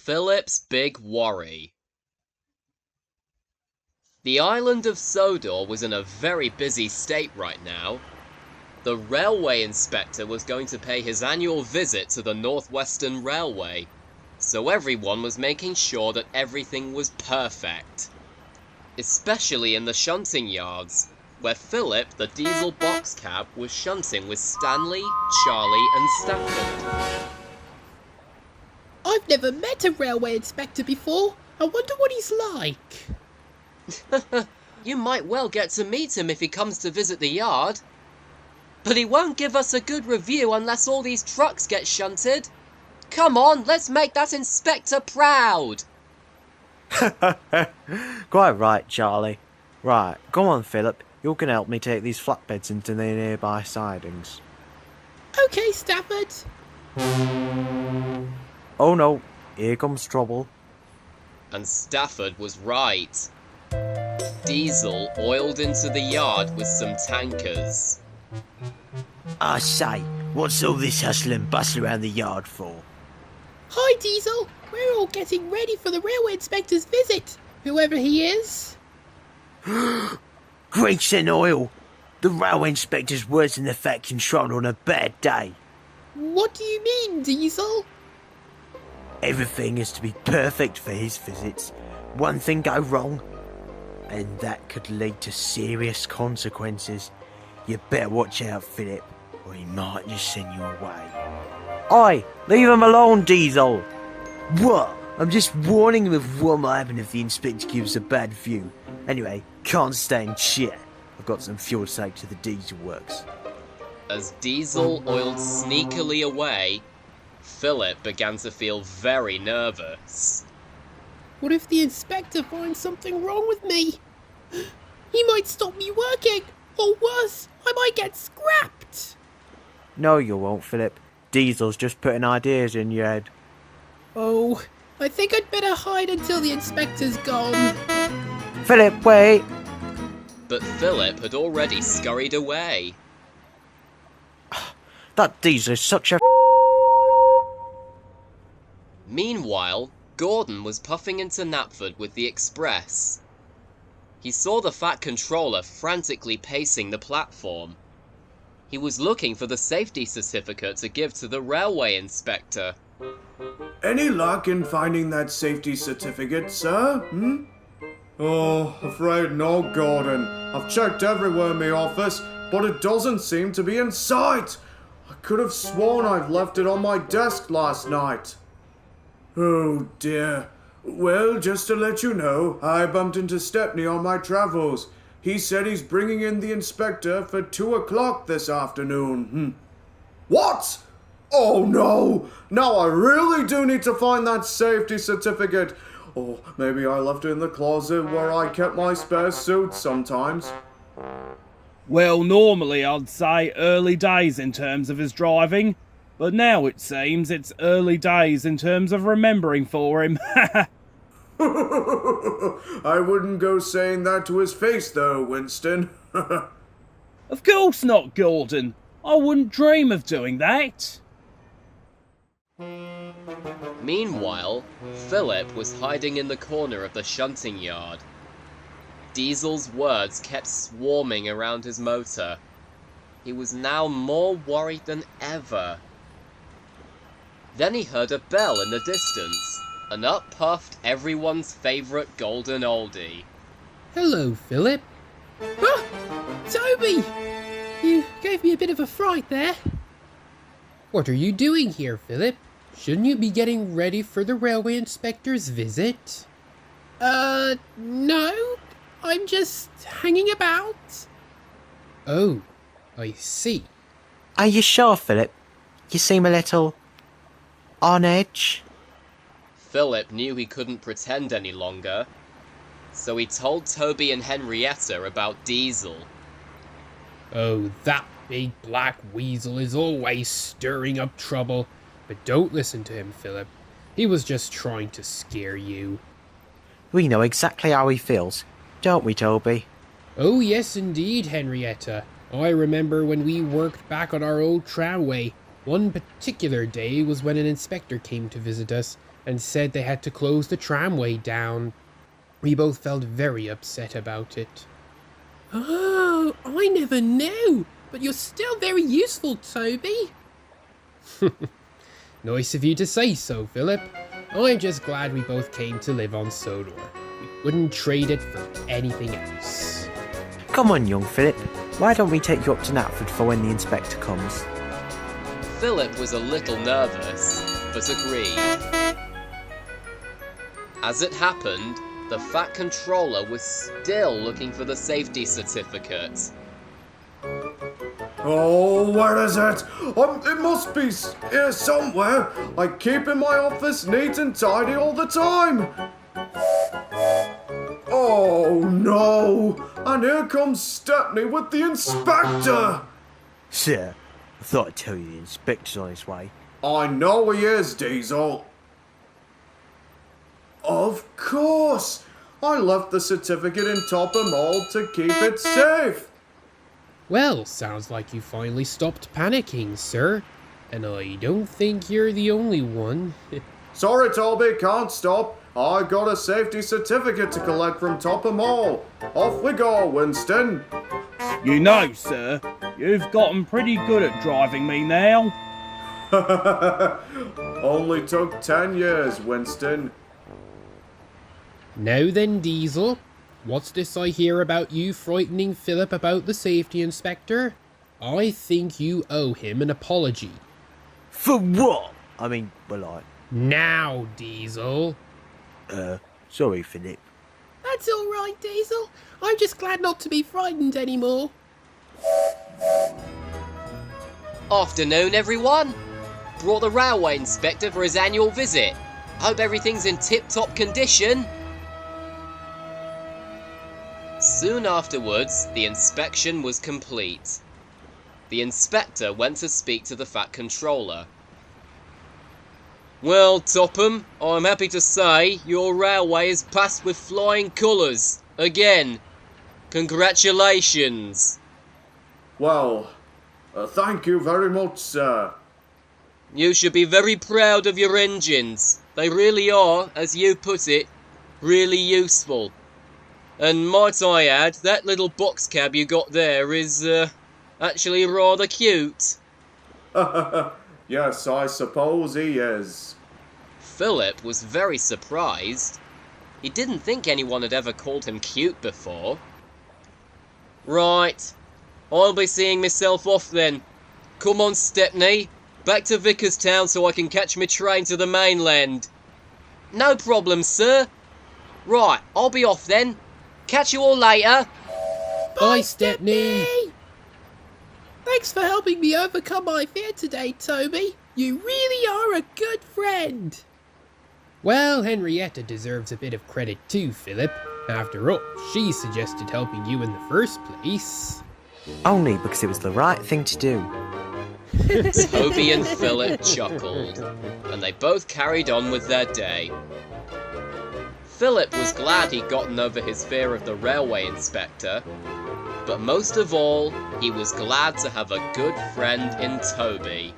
Philip's Big Worry. The island of Sodor was in a very busy state right now. The railway inspector was going to pay his annual visit to the Northwestern Railway, so everyone was making sure that everything was perfect. Especially in the shunting yards, where Philip, the diesel box cab, was shunting with Stanley, Charlie and Stafford. I've never met a railway inspector before. I wonder what he's like. You might well get to meet him if he comes to visit the yard. But he won't give us a good review unless all these trucks get shunted. Come on, let's make that inspector proud. Quite right, Charlie. Right, go on, Philip. You can help me take these flatbeds into the nearby sidings. Okay, Stafford. Oh no, here comes trouble. And Stafford was right. Diesel oiled into the yard with some tankers. I say, what's all this hustle and bustle around the yard for? Hi, Diesel. We're all getting ready for the railway inspector's visit, whoever he is. Grease and oil! The railway inspector's worse than the Fat Controller on a bad day. What do you mean, Diesel? Everything is to be perfect for his visits. One thing go wrong, and that could lead to serious consequences. You better watch out, Philip, or he might just send you away. Oi, leave him alone, Diesel! What? I'm just warning him of what might happen if the inspector gives a bad view. Anyway, can't stand shit. I've got some fuel saved to the diesel works. As Diesel oiled sneakily away, Philip began to feel very nervous. What if the inspector finds something wrong with me? He might stop me working, or worse, I might get scrapped. No, you won't, Philip. Diesel's just putting ideas in your head. Oh, I think I'd better hide until the inspector's gone. Philip, wait! But Philip had already scurried away. That Diesel is such a Meanwhile, Gordon was puffing into Knapford with the express. He saw the Fat Controller frantically pacing the platform. He was looking for the safety certificate to give to the railway inspector. Any luck in finding that safety certificate, sir? Oh, afraid no, Gordon. I've checked everywhere in my office, but it doesn't seem to be in sight. I could have sworn I've left it on my desk last night. Oh dear. Well, just to let you know, I bumped into Stepney on my travels. He said he's bringing in the inspector for 2 o'clock this afternoon. What? Oh no! Now I really do need to find that safety certificate. Or maybe I left it in the closet where I kept my spare suits sometimes. Well, normally I'd say early days in terms of his driving, but now it seems it's early days in terms of remembering for him. I wouldn't go saying that to his face though, Winston. Of course not, Gordon. I wouldn't dream of doing that. Meanwhile, Philip was hiding in the corner of the shunting yard. Diesel's words kept swarming around his motor. He was now more worried than ever. Then he heard a bell in the distance, and up puffed everyone's favourite golden oldie. Hello, Philip. Ah! Toby! You gave me a bit of a fright there. What are you doing here, Philip? Shouldn't you be getting ready for the railway inspector's visit? No. I'm just hanging about. Oh, I see. Are you sure, Philip? You seem a little on edge. Philip knew he couldn't pretend any longer, so he told Toby and Henrietta about Diesel. Oh, that big black weasel is always stirring up trouble. But don't listen to him, Philip. He was just trying to scare you. We know exactly how he feels, don't we, Toby? Oh, yes, indeed, Henrietta. I remember when we worked back on our old tramway. One particular day was when an inspector came to visit us and said they had to close the tramway down. We both felt very upset about it. Oh, I never knew. But you're still very useful, Toby. Nice of you to say so, Philip. I'm just glad we both came to live on Sodor. We wouldn't trade it for anything else. Come on, young Philip. Why don't we take you up to Knapford for when the inspector comes? Philip was a little nervous, but agreed. As it happened, the Fat Controller was still looking for the safety certificate. Oh, where is it? It must be here somewhere. I keep in my office neat and tidy all the time. Oh no! And here comes Stepney with the inspector! Sir, I thought I'd tell you the inspector's on his way. I know he is, Diesel. Of course! I left the certificate in Topham Hall to keep it safe. Well, sounds like you finally stopped panicking, sir. And I don't think you're the only one. Sorry, Toby, can't stop. I got a safety certificate to collect from Topham Hall. Off we go, Winston. You know, sir, you've gotten pretty good at driving me now. Only took 10 years, Winston. Now then, Diesel. What's this I hear about you frightening Philip about the safety inspector? I think you owe him an apology. For what? I mean, Now, Diesel. Sorry, Philip. That's all right, Diesel. I'm just glad not to be frightened anymore. Afternoon, everyone. Brought the railway inspector for his annual visit. Hope everything's in tip-top condition. Soon afterwards, the inspection was complete. The inspector went to speak to the Fat Controller. Well, Topham, I'm happy to say your railway is passed with flying colours. Again. Congratulations. Well, thank you very much, sir. You should be very proud of your engines. They really are, as you put it, really useful. And might I add, that little box cab you got there is, actually rather cute. Yes, I suppose he is. Philip was very surprised. He didn't think anyone had ever called him cute before. Right, I'll be seeing myself off then. Come on, Stepney. Back to Vickerstown so I can catch my train to the mainland. No problem, sir. Right, I'll be off then. Catch you all later. Bye, Stepney. Thanks for helping me overcome my fear today, Toby. You really are a good friend. Well, Henrietta deserves a bit of credit too, Philip. After all, she suggested helping you in the first place. Only because it was the right thing to do. Toby and Philip chuckled, and they both carried on with their day. Philip was glad he'd gotten over his fear of the railway inspector, but most of all, he was glad to have a good friend in Toby.